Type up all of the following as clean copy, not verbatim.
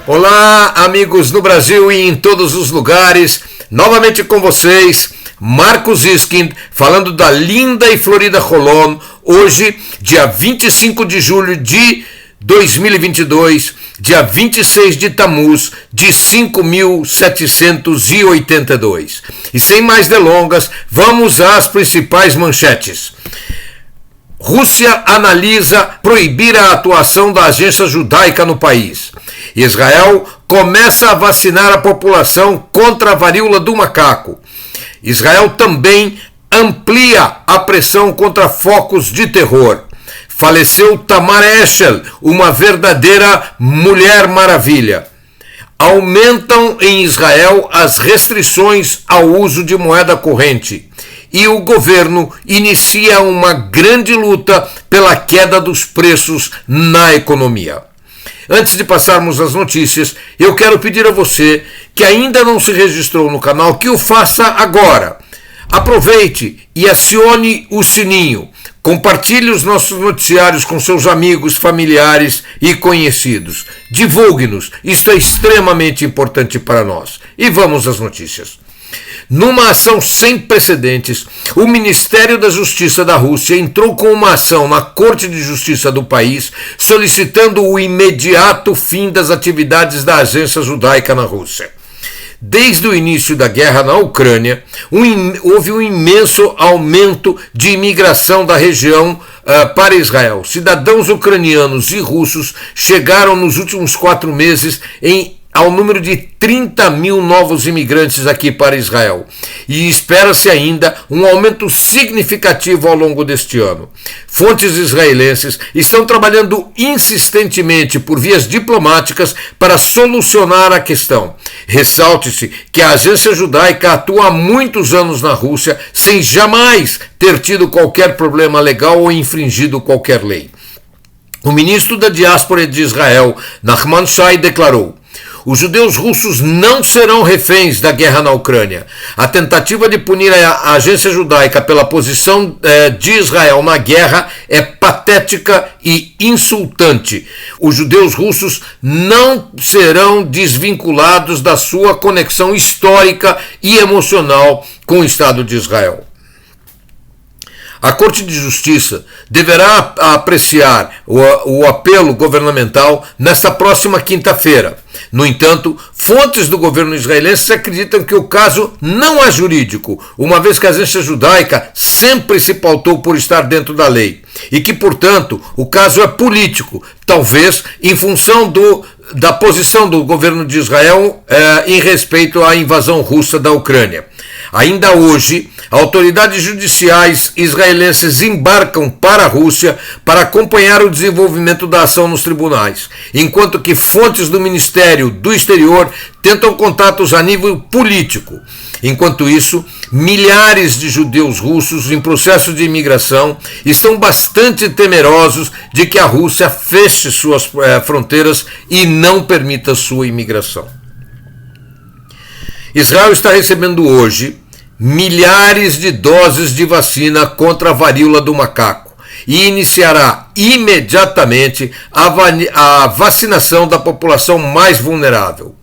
Olá, amigos no Brasil e em todos os lugares. Novamente com vocês, Marcos Iskind, falando da linda e florida Holon. Hoje, dia 25 de julho de 2022, dia 26 de Tamuz de 5782. E sem mais delongas, vamos às principais manchetes. Rússia analisa proibir a atuação da agência judaica no país. Israel começa a vacinar a população contra a varíola do macaco. Israel também amplia a pressão contra focos de terror. Faleceu Tamar Eshel, uma verdadeira mulher maravilha. Aumentam em Israel as restrições ao uso de moeda corrente. E o governo inicia uma grande luta pela queda dos preços na economia. Antes de passarmos às notícias, eu quero pedir a você que ainda não se registrou no canal que o faça agora. Aproveite e acione o sininho. Compartilhe os nossos noticiários com seus amigos, familiares e conhecidos. Divulgue-nos, isso é extremamente importante para nós. E vamos às notícias. Numa ação sem precedentes, o Ministério da Justiça da Rússia entrou com uma ação na Corte de Justiça do país solicitando o imediato fim das atividades da agência judaica na Rússia. Desde o início da guerra na Ucrânia, houve um imenso aumento de imigração da região para Israel. Cidadãos ucranianos e russos chegaram nos últimos 4 meses ao número de 30 mil novos imigrantes aqui para Israel. E espera-se ainda um aumento significativo ao longo deste ano. Fontes israelenses estão trabalhando insistentemente por vias diplomáticas para solucionar a questão. Ressalte-se que a agência judaica atua há muitos anos na Rússia sem jamais ter tido qualquer problema legal ou infringido qualquer lei. O ministro da Diáspora de Israel, Nachman Shai, declarou: os judeus russos não serão reféns da guerra na Ucrânia. A tentativa de punir a agência judaica pela posição de Israel na guerra é patética e insultante. Os judeus russos não serão desvinculados da sua conexão histórica e emocional com o Estado de Israel. A Corte de Justiça deverá apreciar o apelo governamental nesta próxima quinta-feira. No entanto, fontes do governo israelense acreditam que o caso não é jurídico, uma vez que a agência judaica sempre se pautou por estar dentro da lei, e que, portanto, o caso é político, talvez em função da posição do governo de Israel em respeito à invasão russa da Ucrânia. Ainda hoje, autoridades judiciais israelenses embarcam para a Rússia para acompanhar o desenvolvimento da ação nos tribunais, enquanto que fontes do Ministério do Exterior tentam contatos a nível político. Enquanto isso, milhares de judeus russos em processo de imigração estão bastante temerosos de que a Rússia feche suas fronteiras e não permita sua imigração. Israel está recebendo hoje milhares de doses de vacina contra a varíola do macaco e iniciará imediatamente a vacinação da população mais vulnerável.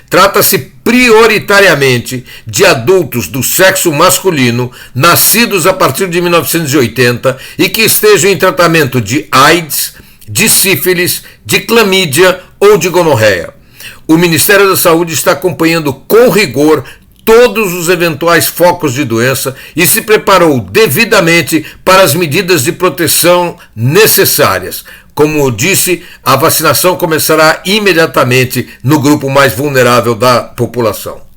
Trata-se prioritariamente de adultos do sexo masculino nascidos a partir de 1980 e que estejam em tratamento de AIDS, de sífilis, de clamídia ou de gonorreia. O Ministério da Saúde está acompanhando com rigor todos os eventuais focos de doença e se preparou devidamente para as medidas de proteção necessárias. Como eu disse, a vacinação começará imediatamente no grupo mais vulnerável da população.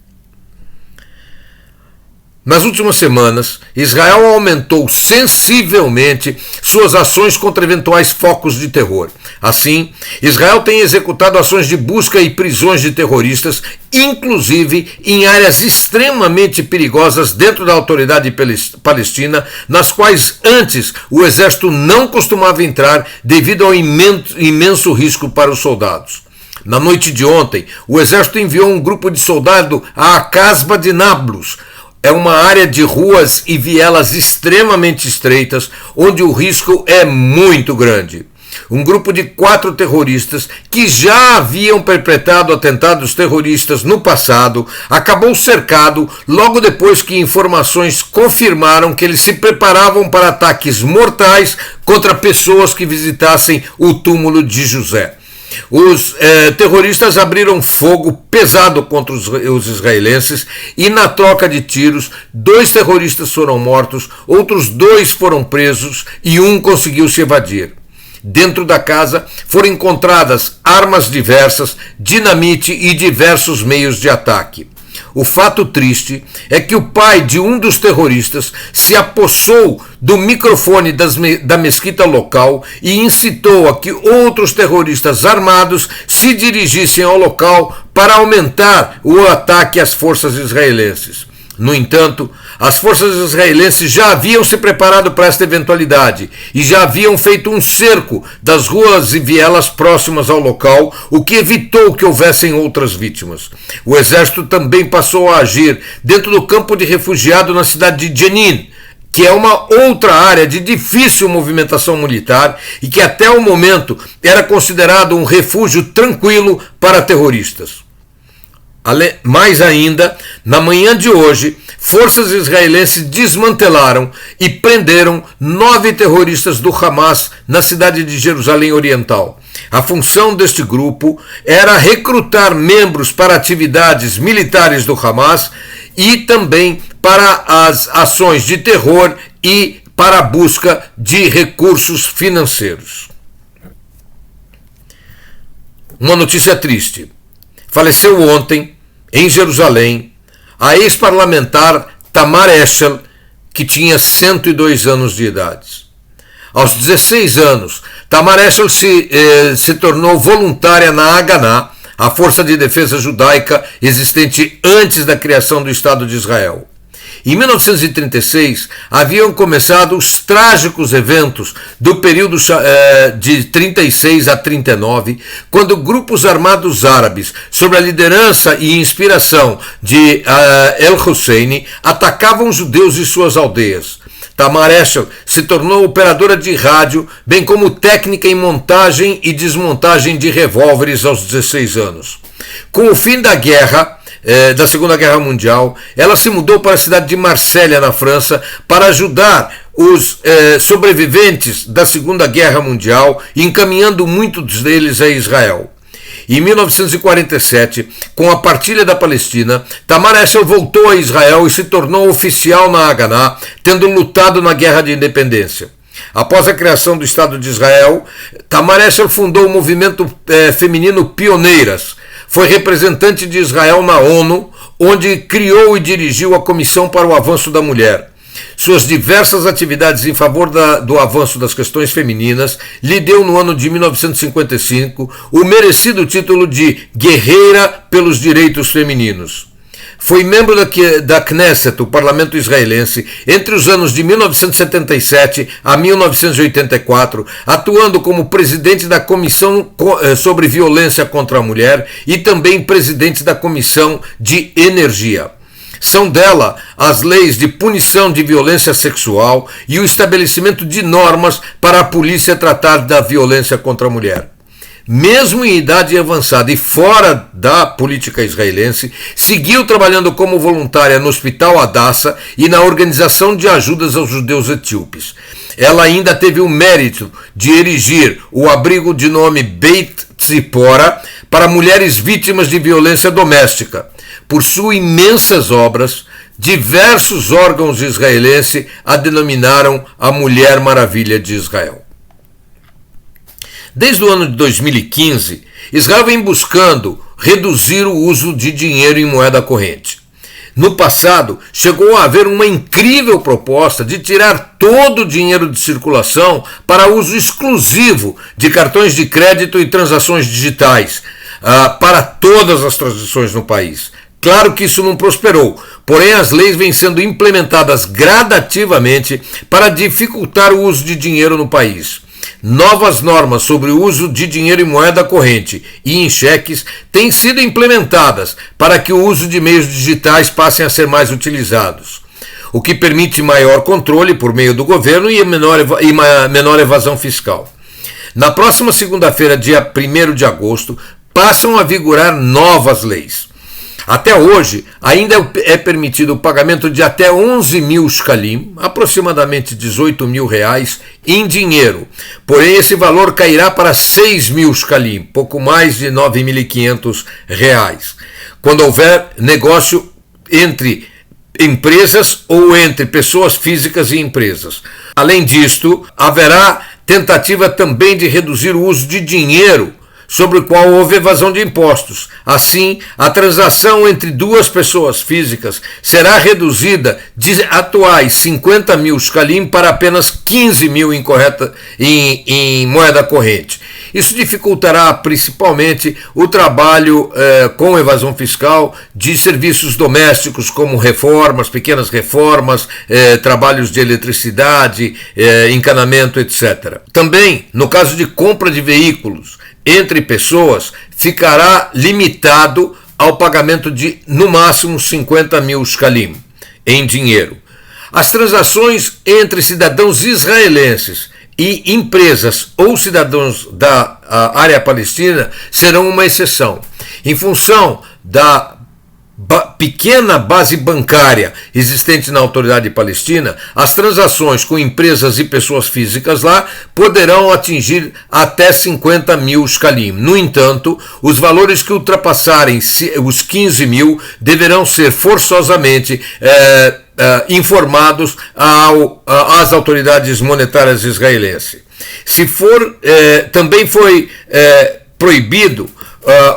Nas últimas semanas, Israel aumentou sensivelmente suas ações contra eventuais focos de terror. Assim, Israel tem executado ações de busca e prisões de terroristas, inclusive em áreas extremamente perigosas dentro da autoridade palestina, nas quais antes o exército não costumava entrar devido ao imenso risco para os soldados. Na noite de ontem, o exército enviou um grupo de soldados à Casbah de Nablus. É uma área de ruas e vielas extremamente estreitas, onde o risco é muito grande. Um grupo de 4 terroristas que já haviam perpetrado atentados terroristas no passado acabou cercado logo depois que informações confirmaram que eles se preparavam para ataques mortais contra pessoas que visitassem o túmulo de José. Os terroristas abriram fogo pesado contra os israelenses e, na troca de tiros, 2 terroristas foram mortos, outros 2 foram presos e um conseguiu se evadir. Dentro da casa foram encontradas armas diversas, dinamite e diversos meios de ataque. O fato triste é que o pai de um dos terroristas se apossou do microfone da mesquita local e incitou a que outros terroristas armados se dirigissem ao local para aumentar o ataque às forças israelenses. No entanto, as forças israelenses já haviam se preparado para esta eventualidade e já haviam feito um cerco das ruas e vielas próximas ao local, o que evitou que houvessem outras vítimas. O exército também passou a agir dentro do campo de refugiado na cidade de Jenin, que é uma outra área de difícil movimentação militar e que até o momento era considerado um refúgio tranquilo para terroristas. Mais ainda, na manhã de hoje, forças israelenses desmantelaram e prenderam 9 terroristas do Hamas na cidade de Jerusalém Oriental. A função deste grupo era recrutar membros para atividades militares do Hamas e também para as ações de terror e para a busca de recursos financeiros. Uma notícia triste. Faleceu ontem, em Jerusalém, a ex-parlamentar Tamar Eshel, que tinha 102 anos de idade. Aos 16 anos, Tamar Eshel se tornou voluntária na Haganá, a força de defesa judaica existente antes da criação do Estado de Israel. Em 1936, haviam começado os trágicos eventos do período de 36 a 39, quando grupos armados árabes, sob a liderança e inspiração de El Husseini, atacavam judeus e suas aldeias. Tamar Eshel se tornou operadora de rádio, bem como técnica em montagem e desmontagem de revólveres aos 16 anos. Com o fim da Segunda Guerra Mundial, ela se mudou para a cidade de Marsella, na França, para ajudar os sobreviventes da Segunda Guerra Mundial, encaminhando muitos deles a Israel. Em 1947, com a partilha da Palestina, Tamar Eshel voltou a Israel e se tornou oficial na Haganá, tendo lutado na Guerra de Independência. Após a criação do Estado de Israel, Tamar Eshel fundou o movimento feminino Pioneiras. Foi representante de Israel na ONU, onde criou e dirigiu a Comissão para o Avanço da Mulher. Suas diversas atividades em favor do avanço das questões femininas lhe deu no ano de 1955 o merecido título de Guerreira pelos Direitos Femininos. Foi membro da Knesset, o parlamento israelense, entre os anos de 1977 a 1984, atuando como presidente da Comissão sobre Violência contra a Mulher e também presidente da Comissão de Energia. São dela as leis de punição de violência sexual e o estabelecimento de normas para a polícia tratar da violência contra a mulher. Mesmo em idade avançada e fora da política israelense, seguiu trabalhando como voluntária no Hospital Hadassah e na Organização de Ajudas aos Judeus Etíopes. Ela ainda teve o mérito de erigir o abrigo de nome Beit Tzipora para mulheres vítimas de violência doméstica. Por suas imensas obras, diversos órgãos israelenses a denominaram a Mulher Maravilha de Israel. Desde o ano de 2015, Israel vem buscando reduzir o uso de dinheiro em moeda corrente. No passado, chegou a haver uma incrível proposta de tirar todo o dinheiro de circulação para uso exclusivo de cartões de crédito e transações digitais para todas as transações no país. Claro que isso não prosperou, porém as leis vêm sendo implementadas gradativamente para dificultar o uso de dinheiro no país. Novas normas sobre o uso de dinheiro em moeda corrente e em cheques têm sido implementadas para que o uso de meios digitais passem a ser mais utilizados, o que permite maior controle por meio do governo e menor evasão fiscal. Na próxima segunda-feira, dia 1º de agosto, passam a vigorar novas leis. Até hoje, ainda é permitido o pagamento de até 11 mil shkalim, aproximadamente 18 mil reais, em dinheiro. Porém, esse valor cairá para 6 mil shkalim, pouco mais de 9.500 reais, quando houver negócio entre empresas ou entre pessoas físicas e empresas. Além disto, haverá tentativa também de reduzir o uso de dinheiro sobre o qual houve evasão de impostos. Assim, a transação entre duas pessoas físicas será reduzida de atuais 50 mil shkalim para apenas 15 mil em moeda corrente. Isso dificultará principalmente o trabalho com evasão fiscal de serviços domésticos como reformas, pequenas reformas, trabalhos de eletricidade, encanamento, etc. Também, no caso de compra de veículos entre pessoas, ficará limitado ao pagamento de, no máximo, 50 mil shkalim em dinheiro. As transações entre cidadãos israelenses e empresas ou cidadãos da área palestina serão uma exceção. Em função da pequena base bancária existente na autoridade palestina, as transações com empresas e pessoas físicas lá poderão atingir até 50 mil shkalim. No entanto, os valores que ultrapassarem os 15 mil deverão ser forçosamente informados às autoridades monetárias israelenses. Também foi proibido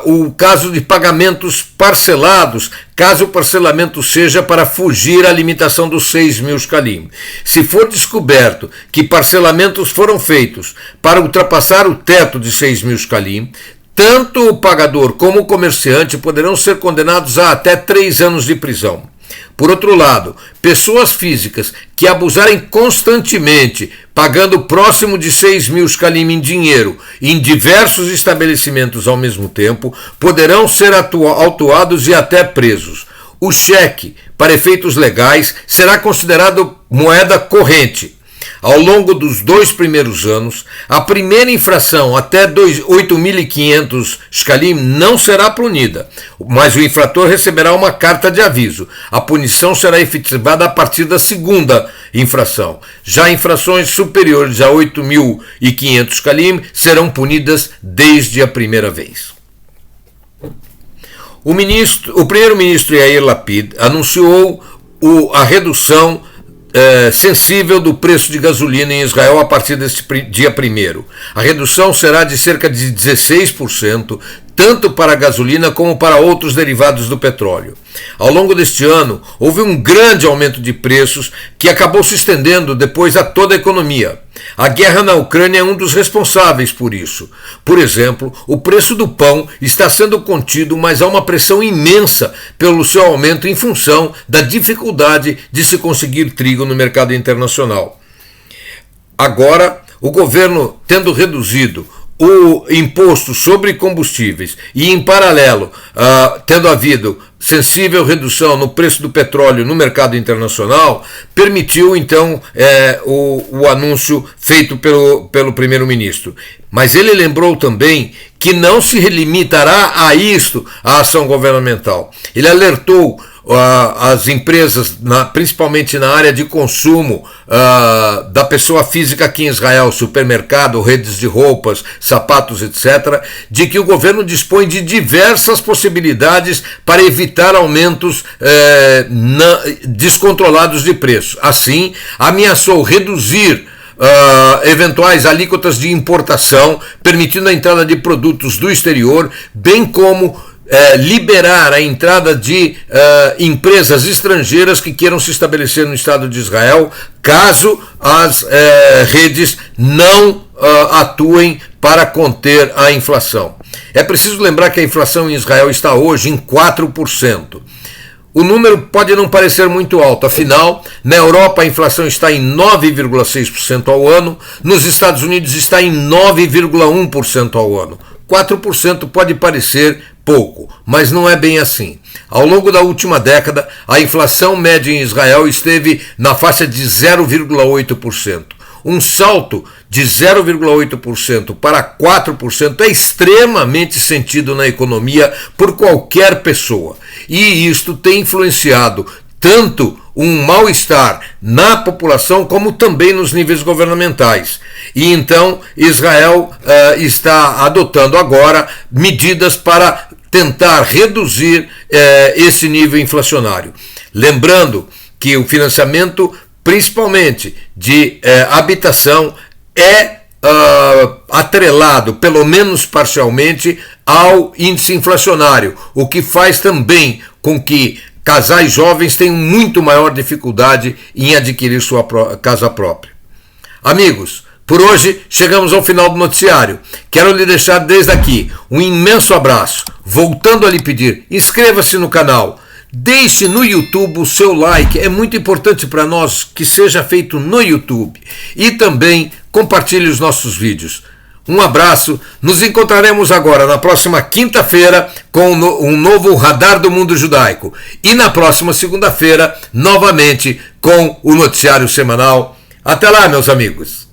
o caso de pagamentos parcelados, caso o parcelamento seja para fugir à limitação dos 6 mil shkalim. Se for descoberto que parcelamentos foram feitos para ultrapassar o teto de 6 mil shkalim, tanto o pagador como o comerciante poderão ser condenados a até 3 anos de prisão. Por outro lado, pessoas físicas que abusarem constantemente, pagando próximo de 6 mil shkalim em dinheiro em diversos estabelecimentos ao mesmo tempo, poderão ser autuados e até presos. O cheque, para efeitos legais, será considerado moeda corrente. Ao longo dos 2 primeiros anos, a primeira infração até 8.500 shkalim não será punida, mas o infrator receberá uma carta de aviso. A punição será efetivada a partir da segunda infração. Já infrações superiores a 8.500 shkalim serão punidas desde a primeira vez. O primeiro-ministro Yair Lapid anunciou a redução sensível do preço de gasolina em Israel a partir deste dia 1º. A redução será de cerca de 16%, tanto para a gasolina como para outros derivados do petróleo. Ao longo deste ano, houve um grande aumento de preços que acabou se estendendo depois a toda a economia. A guerra na Ucrânia é um dos responsáveis por isso. Por exemplo, o preço do pão está sendo contido, mas há uma pressão imensa pelo seu aumento em função da dificuldade de se conseguir trigo no mercado internacional. Agora, o governo, tendo reduzido o imposto sobre combustíveis e, em paralelo, tendo havido sensível redução no preço do petróleo no mercado internacional, permitiu então o anúncio feito pelo primeiro-ministro. Mas ele lembrou também que não se limitará a isto, a ação governamental. Ele alertou as empresas, principalmente na área de consumo da pessoa física aqui em Israel, supermercado, redes de roupas, sapatos, etc., de que o governo dispõe de diversas possibilidades para evitar aumentos descontrolados de preço. Assim, ameaçou reduzir eventuais alíquotas de importação, permitindo a entrada de produtos do exterior, bem como liberar a entrada de empresas estrangeiras que queiram se estabelecer no Estado de Israel, caso as redes não atuem para conter a inflação. É preciso lembrar que a inflação em Israel está hoje em 4%. O número pode não parecer muito alto, afinal, na Europa a inflação está em 9,6% ao ano, nos Estados Unidos está em 9,1% ao ano. 4% pode parecer pouco, mas não é bem assim. Ao longo da última década, a inflação média em Israel esteve na faixa de 0,8%. um salto de 0,8% para 4% é extremamente sentido na economia por qualquer pessoa. E isto tem influenciado tanto um mal-estar na população como também nos níveis governamentais. E então Israel está adotando agora medidas para tentar reduzir esse nível inflacionário. Lembrando que o financiamento, principalmente de habitação, é atrelado, pelo menos parcialmente, ao índice inflacionário, o que faz também com que casais jovens tenham muito maior dificuldade em adquirir sua casa própria. Amigos, por hoje chegamos ao final do noticiário. Quero lhe deixar desde aqui um imenso abraço, voltando a lhe pedir, inscreva-se no canal, deixe no YouTube o seu like, é muito importante para nós que seja feito no YouTube, e também compartilhe os nossos vídeos. Um abraço, nos encontraremos agora na próxima quinta-feira com um novo Radar do Mundo Judaico e na próxima segunda-feira novamente com o noticiário semanal. Até lá, meus amigos!